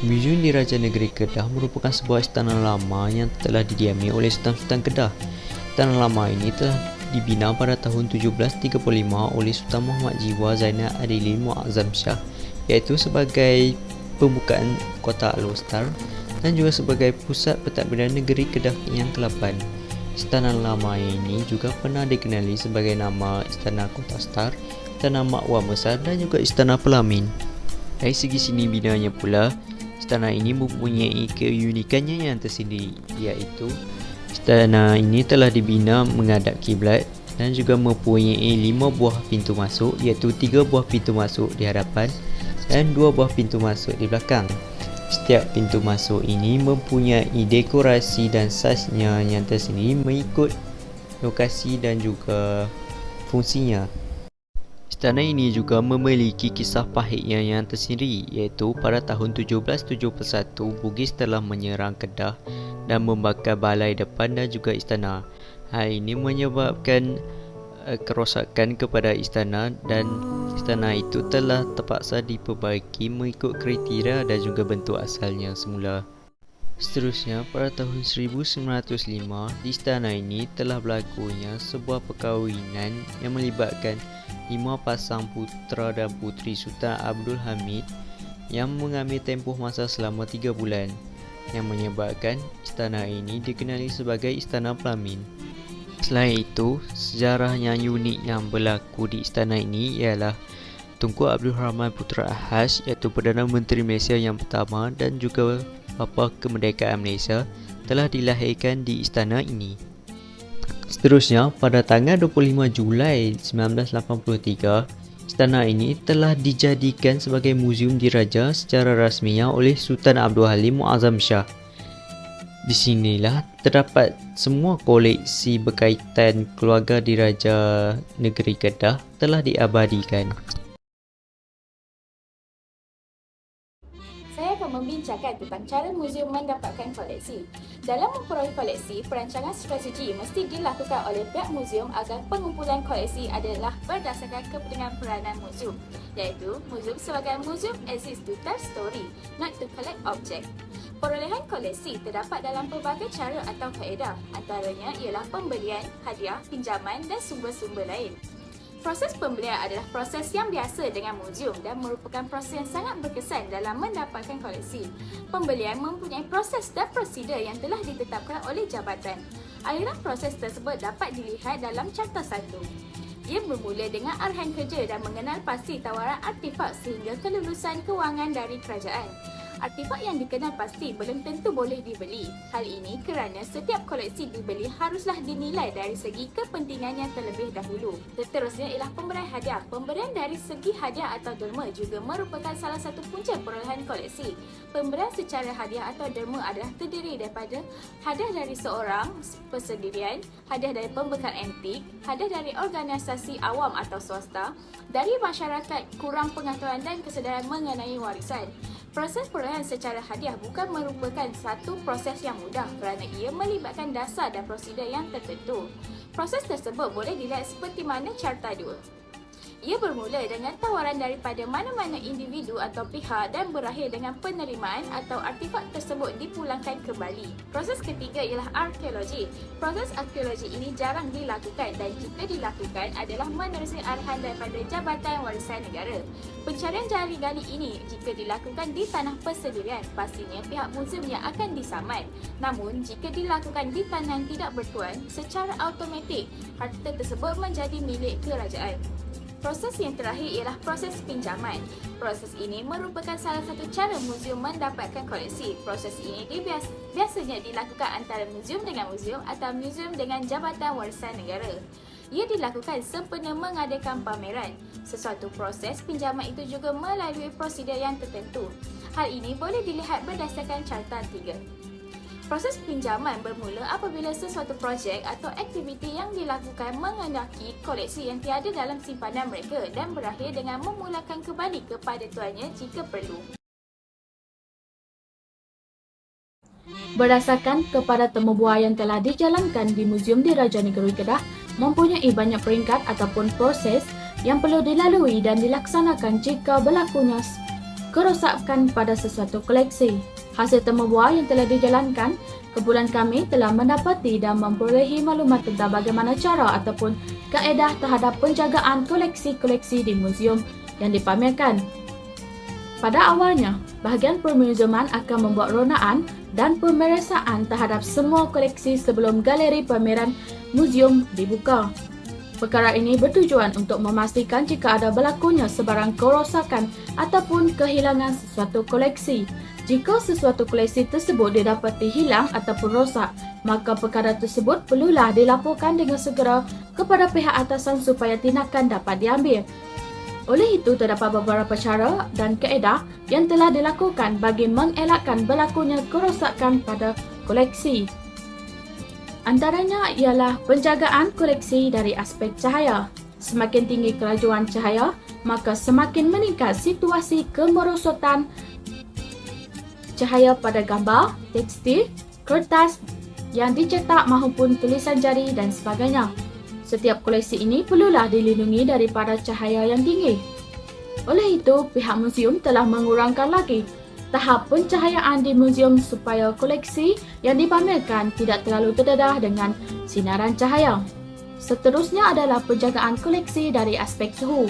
Muzium Diraja Negeri Kedah merupakan sebuah istana lama yang telah didiami oleh Sultan-Sultan Kedah. Istana lama ini telah dibina pada tahun 1735 oleh Sultan Muhammad Jiwa Zainal Adilin Muazzam Shah, iaitu sebagai pembukaan kota Alostar dan juga sebagai pusat pentadbiran negeri Kedah yang ke-8. Istana lama ini juga pernah dikenali sebagai nama Istana Kota Star, Istana Mak Wan Besar dan juga Istana Pelamin. Dari segi seni binanya pula, istana ini mempunyai keunikannya yang tersendiri, iaitu istana ini telah dibina menghadap kiblat dan juga mempunyai 5 buah pintu masuk, iaitu 3 buah pintu masuk di hadapan dan 2 buah pintu masuk di belakang. Setiap pintu masuk ini mempunyai dekorasi dan saiznya yang tersendiri mengikut lokasi dan juga fungsinya. Istana ini juga memiliki kisah pahitnya yang tersendiri, iaitu pada tahun 1771 Bugis telah menyerang Kedah dan membakar balai depan dan juga istana. Hal ini menyebabkan kerosakan kepada istana dan istana itu telah terpaksa diperbaiki mengikut kriteria dan juga bentuk asalnya semula. Seterusnya, pada tahun 1905, di istana ini telah berlakunya sebuah perkahwinan yang melibatkan 5 pasang putera dan puteri Sultan Abdul Hamid yang mengambil tempoh masa selama 3 bulan, yang menyebabkan istana ini dikenali sebagai Istana Pelamin. Selain itu, sejarah yang unik yang berlaku di istana ini ialah Tunku Abdul Rahman Putera Ahas, iaitu Perdana Menteri Malaysia yang pertama dan juga bapa kemerdekaan Malaysia, telah dilahirkan di istana ini. Seterusnya, pada tanggal 25 Julai 1983, istana ini telah dijadikan sebagai muzium diraja secara rasminya oleh Sultan Abdul Halim Muazzam Shah. Di sinilah terdapat semua koleksi berkaitan keluarga diraja negeri Kedah telah diabadikan. Saya akan membincangkan tentang cara muzium mendapatkan koleksi. Dalam memperoleh koleksi, perancangan strategi mesti dilakukan oleh pihak muzium agar pengumpulan koleksi adalah berdasarkan kepentingan peranan muzium, iaitu muzium sebagai muzium exist to tell story, not to collect object. Perolehan koleksi terdapat dalam pelbagai cara atau kaedah, antaranya ialah pembelian, hadiah, pinjaman dan sumber-sumber lain. Proses pembelian adalah proses yang biasa dengan muzium dan merupakan proses yang sangat berkesan dalam mendapatkan koleksi. Pembelian mempunyai proses dan prosedur yang telah ditetapkan oleh jabatan. Aliran proses tersebut dapat dilihat dalam Carta 1. Ia bermula dengan arahan kerja dan mengenal pasti tawaran artifak sehingga kelulusan kewangan dari kerajaan. Artifak yang dikenal pasti belum tentu boleh dibeli. Hal ini kerana setiap koleksi dibeli haruslah dinilai dari segi kepentingan yang terlebih dahulu. Seterusnya ialah pemberian hadiah. Pemberian dari segi hadiah atau derma juga merupakan salah satu punca perolehan koleksi. Pemberian secara hadiah atau derma adalah terdiri daripada hadiah dari seorang persendirian, hadiah dari pembekal antik, hadiah dari organisasi awam atau swasta, dari masyarakat kurang pengetahuan dan kesedaran mengenai warisan. Proses perolehan secara hadiah bukan merupakan satu proses yang mudah kerana ia melibatkan dasar dan prosedur yang tertentu. Proses tersebut boleh dilihat seperti mana Carta 2. Ia bermula dengan tawaran daripada mana-mana individu atau pihak dan berakhir dengan penerimaan atau artifak tersebut dipulangkan kembali. Proses ketiga ialah arkeologi. Proses arkeologi ini jarang dilakukan dan jika dilakukan adalah menerusi arahan daripada Jabatan Warisan Negara. Pencarian jari gali ini jika dilakukan di tanah persendirian, pastinya pihak muzium yang akan disaman. Namun, jika dilakukan di tanah yang tidak bertuan, secara automatik harta tersebut menjadi milik kerajaan. Proses yang terakhir ialah proses pinjaman. Proses ini merupakan salah satu cara muzium mendapatkan koleksi. Proses ini biasanya dilakukan antara muzium dengan muzium atau muzium dengan Jabatan Warisan Negara. Ia dilakukan sempena mengadakan pameran. Sesuatu proses pinjaman itu juga melalui prosedur yang tertentu. Hal ini boleh dilihat berdasarkan Carta 3. Proses pinjaman bermula apabila sesuatu projek atau aktiviti yang dilakukan mengendaki koleksi yang tiada dalam simpanan mereka dan berakhir dengan memulakan kembali kepada tuannya jika perlu. Berdasarkan kepada temubuhan yang telah dijalankan di Muzium Diraja Negeri Kedah, mempunyai banyak peringkat ataupun proses yang perlu dilalui dan dilaksanakan jika berlakunya kerosakan pada sesuatu koleksi. Hasil temubual yang telah dijalankan, kumpulan kami telah mendapati dan memperolehi maklumat tentang bagaimana cara ataupun kaedah terhadap penjagaan koleksi-koleksi di muzium yang dipamerkan. Pada awalnya, bahagian permuziuman akan membuat ronaan dan pemeriksaan terhadap semua koleksi sebelum galeri pameran muzium dibuka. Perkara ini bertujuan untuk memastikan jika ada berlakunya sebarang kerosakan ataupun kehilangan sesuatu koleksi. Jika sesuatu koleksi tersebut didapati hilang ataupun rosak, maka perkara tersebut perlulah dilaporkan dengan segera kepada pihak atasan supaya tindakan dapat diambil. Oleh itu, terdapat beberapa cara dan kaedah yang telah dilakukan bagi mengelakkan berlakunya kerosakan pada koleksi. Antaranya ialah penjagaan koleksi dari aspek cahaya. Semakin tinggi kelajuan cahaya, maka semakin meningkat situasi kemerosotan cahaya pada gambar, tekstil, kertas yang dicetak maupun tulisan jari dan sebagainya. Setiap koleksi ini perlulah dilindungi daripada cahaya yang tinggi. Oleh itu, pihak muzium telah mengurangkan lagi tahap pencahayaan di muzium supaya koleksi yang dipamerkan tidak terlalu terdedah dengan sinaran cahaya. Seterusnya adalah penjagaan koleksi dari aspek suhu.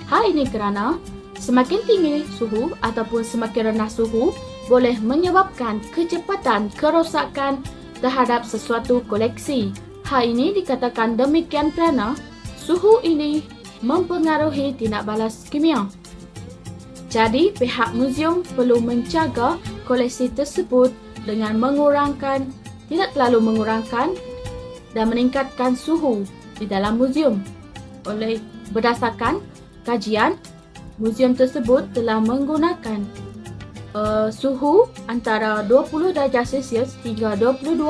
Hal ini kerana semakin tinggi suhu ataupun semakin rendah suhu boleh menyebabkan kecepatan kerosakan terhadap sesuatu koleksi. Hal ini dikatakan demikian kerana suhu ini mempengaruhi tindak balas kimia. Jadi, pihak muzium perlu menjaga koleksi tersebut dengan tidak terlalu mengurangkan dan meningkatkan suhu di dalam muzium. Berdasarkan kajian, muzium tersebut telah menggunakan suhu antara 20 darjah Celsius hingga 22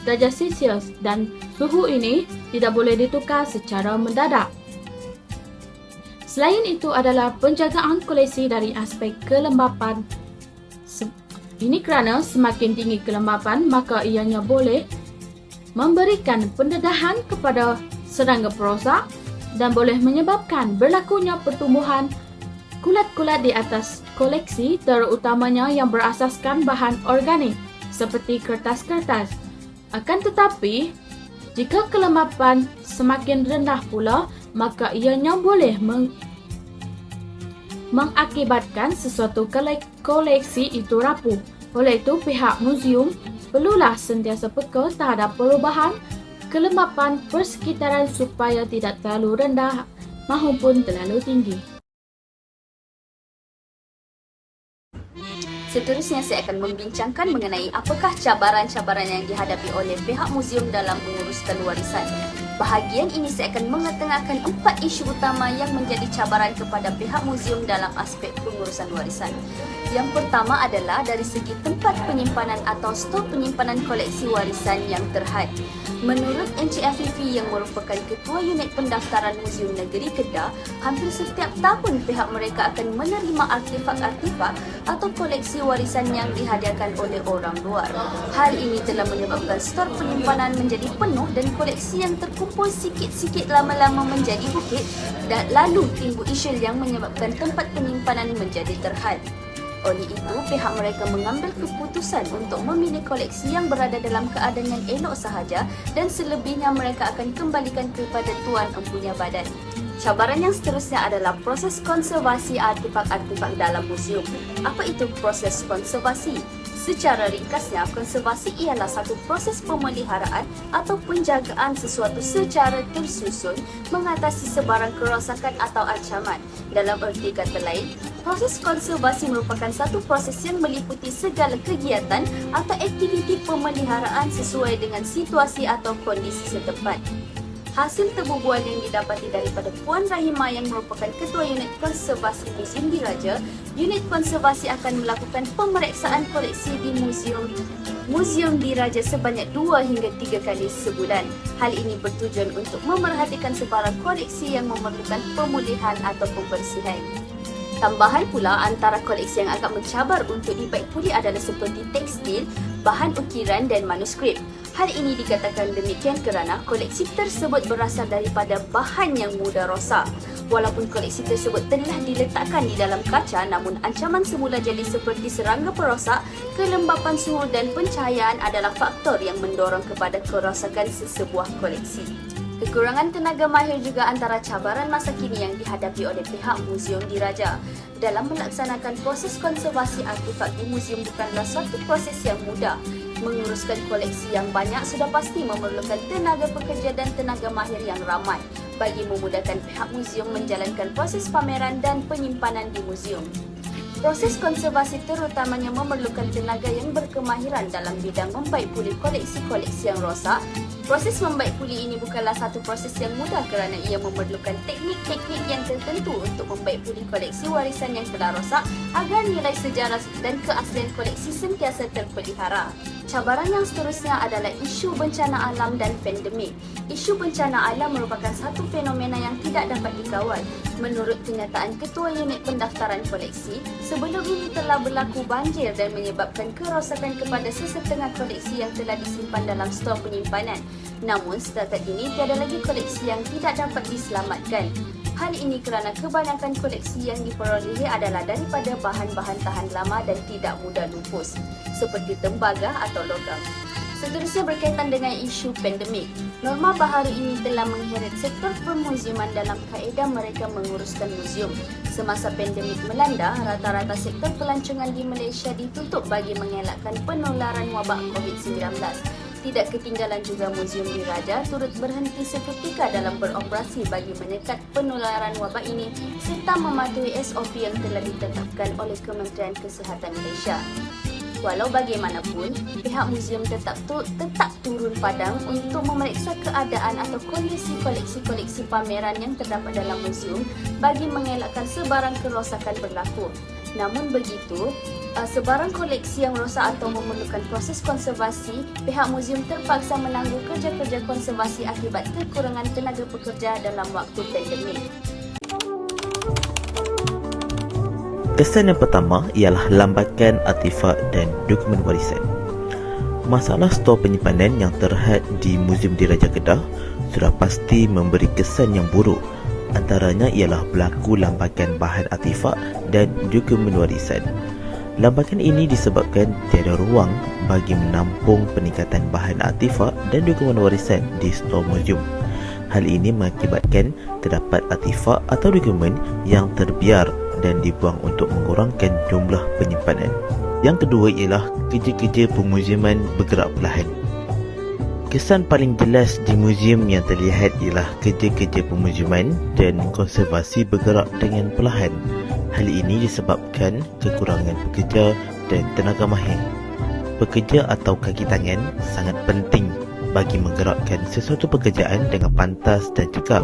darjah Celsius dan suhu ini tidak boleh ditukar secara mendadak. Selain itu adalah penjagaan koleksi dari aspek kelembapan. Ini kerana semakin tinggi kelembapan maka ianya boleh memberikan pendedahan kepada serangga perosak dan boleh menyebabkan berlakunya pertumbuhan kulat-kulat di atas koleksi, terutamanya yang berasaskan bahan organik seperti kertas-kertas. Akan tetapi, jika kelembapan semakin rendah pula, maka ianya boleh mengakibatkan sesuatu koleksi itu rapuh. Oleh itu, pihak muzium perlulah sentiasa peka terhadap perubahan kelembapan persekitaran supaya tidak terlalu rendah maupun terlalu tinggi. Seterusnya saya akan membincangkan mengenai apakah cabaran-cabaran yang dihadapi oleh pihak muzium dalam menguruskan warisan. Bahagian ini saya akan mengetengahkan 4 isu utama yang menjadi cabaran kepada pihak muzium dalam aspek pengurusan warisan. Yang pertama adalah dari segi tempat penyimpanan atau stok penyimpanan koleksi warisan yang terhad. Menurut Encik Afifi yang merupakan Ketua Unit Pendaftaran Muzium Negeri Kedah, hampir setiap tahun pihak mereka akan menerima artifak-artifak atau koleksi warisan yang dihadiahkan oleh orang luar. Hal ini telah menyebabkan stok penyimpanan menjadi penuh dan koleksi yang terkumpul sikit-sikit lama-lama menjadi bukit dan lalu timbul isu yang menyebabkan tempat penyimpanan menjadi terhad. Oleh itu, pihak mereka mengambil keputusan untuk memilih koleksi yang berada dalam keadaan yang elok sahaja dan selebihnya mereka akan kembalikan kepada tuan empunya badan. Cabaran yang seterusnya adalah proses konservasi artifak-artifak dalam muzium. Apa itu proses konservasi? Secara ringkasnya, konservasi ialah satu proses pemeliharaan atau penjagaan sesuatu secara tersusun mengatasi sebarang kerosakan atau ancaman. Dalam erti kata lain, proses konservasi merupakan satu proses yang meliputi segala kegiatan atau aktiviti pemeliharaan sesuai dengan situasi atau kondisi setempat. Hasil temubual yang didapati daripada Puan Rahimah yang merupakan Ketua Unit Konservasi Muzium Diraja, unit konservasi akan melakukan pemeriksaan koleksi di Muzium Diraja sebanyak 2 hingga 3 kali sebulan. Hal ini bertujuan untuk memerhatikan sebarang koleksi yang memerlukan pemulihan atau pembersihan. Tambahan pula, antara koleksi yang agak mencabar untuk dibaik pulih adalah seperti tekstil, bahan ukiran dan manuskrip. Hal ini dikatakan demikian kerana koleksi tersebut berasal daripada bahan yang mudah rosak. Walaupun koleksi tersebut telah diletakkan di dalam kaca, namun ancaman semula jadi seperti serangga perosak, kelembapan suhu dan pencahayaan adalah faktor yang mendorong kepada kerosakan sesebuah koleksi. Kekurangan tenaga mahir juga antara cabaran masa kini yang dihadapi oleh pihak Muzium Diraja. Dalam melaksanakan proses konservasi artifak di muzium bukanlah suatu proses yang mudah. Menguruskan koleksi yang banyak sudah pasti memerlukan tenaga pekerja dan tenaga mahir yang ramai bagi memudahkan pihak muzium menjalankan proses pameran dan penyimpanan di muzium. Proses konservasi terutamanya memerlukan tenaga yang berkemahiran dalam bidang membaik pulih koleksi-koleksi yang rosak. Proses membaik pulih ini bukanlah satu proses yang mudah kerana ia memerlukan teknik-teknik yang tertentu untuk membaik pulih koleksi warisan yang telah rosak agar nilai sejarah dan keaslian koleksi sentiasa terpelihara. Cabaran yang seterusnya adalah isu bencana alam dan pandemik. Isu bencana alam merupakan satu fenomena yang tidak dapat dikawal. Menurut kenyataan Ketua Unit Pendaftaran Koleksi, sebelum ini telah berlaku banjir dan menyebabkan kerosakan kepada sesetengah koleksi yang telah disimpan dalam stor penyimpanan. Namun setakat ini tiada lagi koleksi yang tidak dapat diselamatkan. Hal ini kerana kebanyakan koleksi yang diperolehi adalah daripada bahan-bahan tahan lama dan tidak mudah lupus, seperti tembaga atau logam. Seterusnya berkaitan dengan isu pandemik. Norma baharu ini telah mengheret sektor permuziuman dalam kaedah mereka menguruskan muzium. Semasa pandemik melanda, rata-rata sektor pelancongan di Malaysia ditutup bagi mengelakkan penularan wabak COVID-19. Tidak ketinggalan juga Muzium Diraja turut berhenti seketika dalam beroperasi bagi menekan penularan wabak ini serta mematuhi SOP yang telah ditetapkan oleh Kementerian Kesihatan Malaysia. Walau bagaimanapun, pihak muzium tetap turun padang untuk memeriksa keadaan atau kondisi koleksi-koleksi pameran yang terdapat dalam muzium bagi mengelakkan sebarang kerosakan berlaku. Namun begitu, sebarang koleksi yang rosak atau memerlukan proses konservasi, pihak muzium terpaksa menanggung kerja-kerja konservasi akibat kekurangan tenaga pekerja dalam waktu pandemik. Kesan yang pertama ialah lambakan artifak dan dokumen warisan. Masalah stor penyimpanan yang terhad di Muzium Diraja Kedah sudah pasti memberi kesan yang buruk. Antaranya ialah berlaku lambakan bahan artifak dan dokumen warisan. Lambakan ini disebabkan tiada ruang bagi menampung peningkatan bahan artifak dan dokumen warisan di stor muzium. Hal ini mengakibatkan terdapat artifak atau dokumen yang terbiar dan dibuang untuk mengurangkan jumlah penyimpanan. Yang kedua ialah kerja-kerja pemuziuman bergerak perlahan. Kesan paling jelas di muzium yang terlihat ialah kerja-kerja pemuziuman dan konservasi bergerak dengan perlahan. Hal ini disebabkan kekurangan pekerja dan tenaga mahir. Pekerja atau kaki tangan sangat penting bagi menggerakkan sesuatu pekerjaan dengan pantas dan cekap.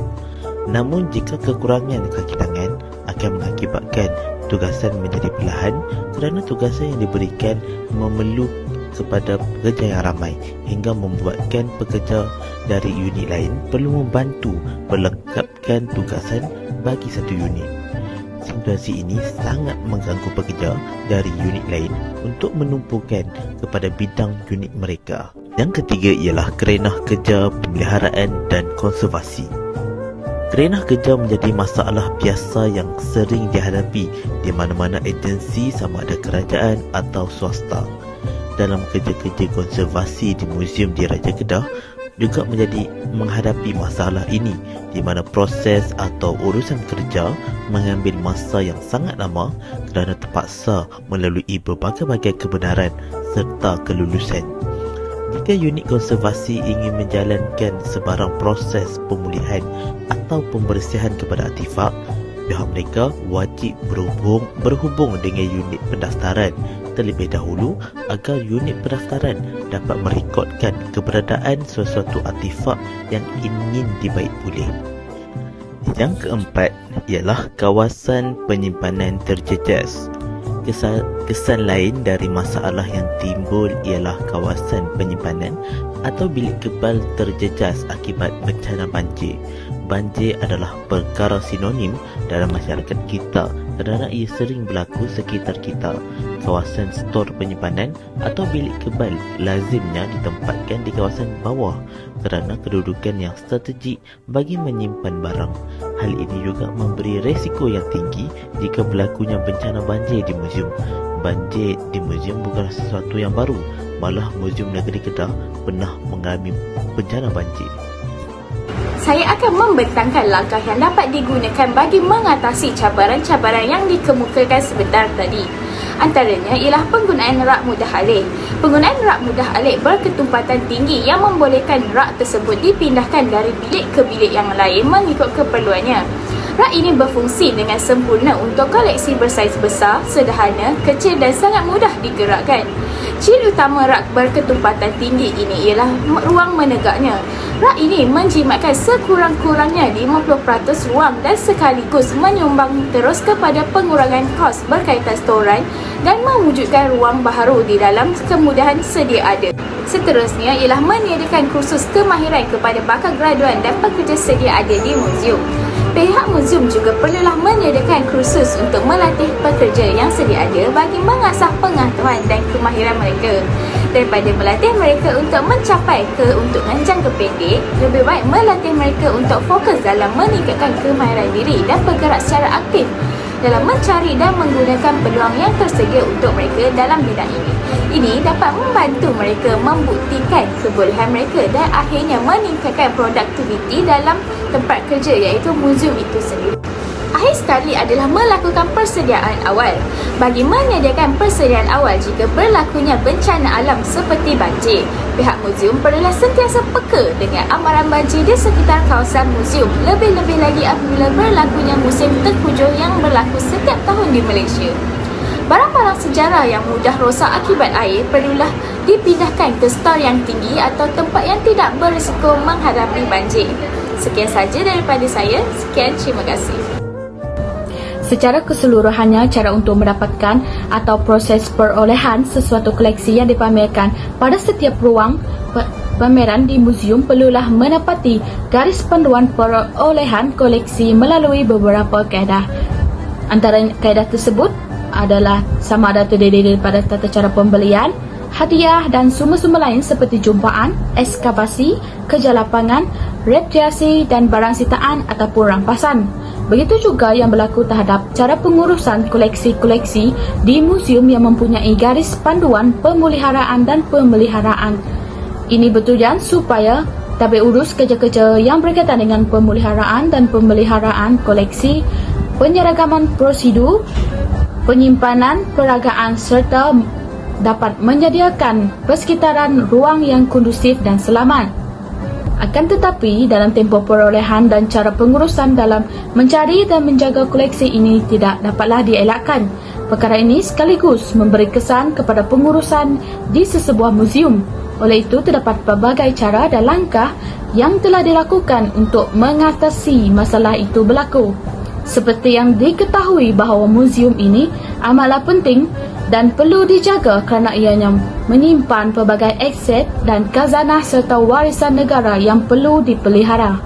Namun jika kekurangan kaki tangan akan mengakibatkan tugasan menjadi perlahan kerana tugasan yang diberikan memerlukan kepada pekerja yang ramai hingga membuatkan pekerja dari unit lain perlu membantu melengkapkan tugasan bagi satu unit. Situasi ini sangat mengganggu pekerja dari unit lain untuk menumpukan kepada bidang unit mereka. Yang ketiga ialah kerenah kerja, pemeliharaan dan konservasi. Kerenah kerja menjadi masalah biasa yang sering dihadapi di mana-mana agensi sama ada kerajaan atau swasta. Dalam kerja-kerja konservasi di Muzium Diraja Kedah juga menghadapi masalah ini di mana proses atau urusan kerja mengambil masa yang sangat lama kerana terpaksa melalui berbagai-bagai kebenaran serta kelulusan. Jika unit konservasi ingin menjalankan sebarang proses pemulihan atau pembersihan kepada artifak, pihak mereka wajib berhubung dengan unit pendaftaran terlebih dahulu agar unit pendaftaran dapat merekodkan keberadaan sesuatu artifak yang ingin dibaik pulih. Yang keempat ialah kawasan penyimpanan terjejas. Kesan lain dari masalah yang timbul ialah kawasan penyimpanan atau bilik kebal terjejas akibat bencana banjir. Banjir adalah perkara sinonim dalam masyarakat kita kerana ia sering berlaku sekitar kita. Kawasan stor penyimpanan atau bilik kebal lazimnya ditempatkan di kawasan bawah kerana kedudukan yang strategik bagi menyimpan barang. Hal ini juga memberi resiko yang tinggi jika berlakunya bencana banjir di muzium. Banjir di muzium bukanlah sesuatu yang baru, malah Muzium Negeri Kedah pernah mengalami bencana banjir. Saya akan membentangkan langkah yang dapat digunakan bagi mengatasi cabaran-cabaran yang dikemukakan sebentar tadi. Antaranya ialah penggunaan rak mudah alih. Penggunaan rak mudah alih berketumpatan tinggi yang membolehkan rak tersebut dipindahkan dari bilik ke bilik yang lain mengikut keperluannya. Rak ini berfungsi dengan sempurna untuk koleksi bersaiz besar, sederhana, kecil dan sangat mudah digerakkan. Ciri utama rak berketumpatan tinggi ini ialah ruang menegaknya. Rak ini menjimatkan sekurang-kurangnya 50% ruang dan sekaligus menyumbang terus kepada pengurangan kos berkaitan storan dan mewujudkan ruang baharu di dalam kemudahan sedia ada. Seterusnya ialah menyediakan kursus kemahiran kepada bakal graduan dan pekerja sedia ada di muzium. Pihak muzium juga perlulah menyediakan kursus untuk melatih pekerja yang sedia ada bagi mengasah pengetahuan dan kemahiran mereka. Daripada melatih mereka untuk mencapai keuntungan jangka pendek, lebih baik melatih mereka untuk fokus dalam meningkatkan kemahiran diri dan bergerak secara aktif dalam mencari dan menggunakan peluang yang tersedia untuk mereka dalam bidang ini. Ini dapat membantu mereka membuktikan kebolehan mereka dan akhirnya meningkatkan produktiviti dalam tempat kerja iaitu muzium itu sendiri. Akhir sekali adalah melakukan persediaan awal. Bagi menyediakan persediaan awal jika berlakunya bencana alam seperti banjir, pihak muzium perlulah sentiasa peka dengan amaran banjir di sekitar kawasan muzium, lebih-lebih lagi apabila berlakunya musim tengkujuh yang berlaku setiap tahun di Malaysia. Barang-barang sejarah yang mudah rosak akibat air perlulah dipindahkan ke stor yang tinggi atau tempat yang tidak berisiko menghadapi banjir. Sekian saja daripada saya. Sekian, terima kasih. Secara keseluruhannya, cara untuk mendapatkan atau proses perolehan sesuatu koleksi yang dipamerkan pada setiap ruang pameran di muzium perlulah menepati garis panduan perolehan koleksi melalui beberapa kaedah. Antara kaedah tersebut adalah sama ada terdiri daripada tata cara pembelian, hadiah dan sumber-sumber lain seperti jumpaan, ekskavasi, kerja lapangan, rekreasi dan barang sitaan ataupun rampasan. Begitu juga yang berlaku terhadap cara pengurusan koleksi-koleksi di muzium yang mempunyai garis panduan pemeliharaan dan pemeliharaan. Ini bertujuan supaya tabik urus kerja-kerja yang berkaitan dengan pemeliharaan dan pemeliharaan koleksi, penyeragaman prosedur, penyimpanan, peragaan serta dapat menyediakan persekitaran ruang yang kondusif dan selamat. Akan tetapi, dalam tempoh perolehan dan cara pengurusan dalam mencari dan menjaga koleksi ini tidak dapatlah dielakkan. Perkara ini sekaligus memberi kesan kepada pengurusan di sesebuah muzium. Oleh itu, terdapat pelbagai cara dan langkah yang telah dilakukan untuk mengatasi masalah itu berlaku. Seperti yang diketahui bahawa muzium ini amatlah penting dan perlu dijaga kerana ianya menyimpan pelbagai aset dan khazanah serta warisan negara yang perlu dipelihara.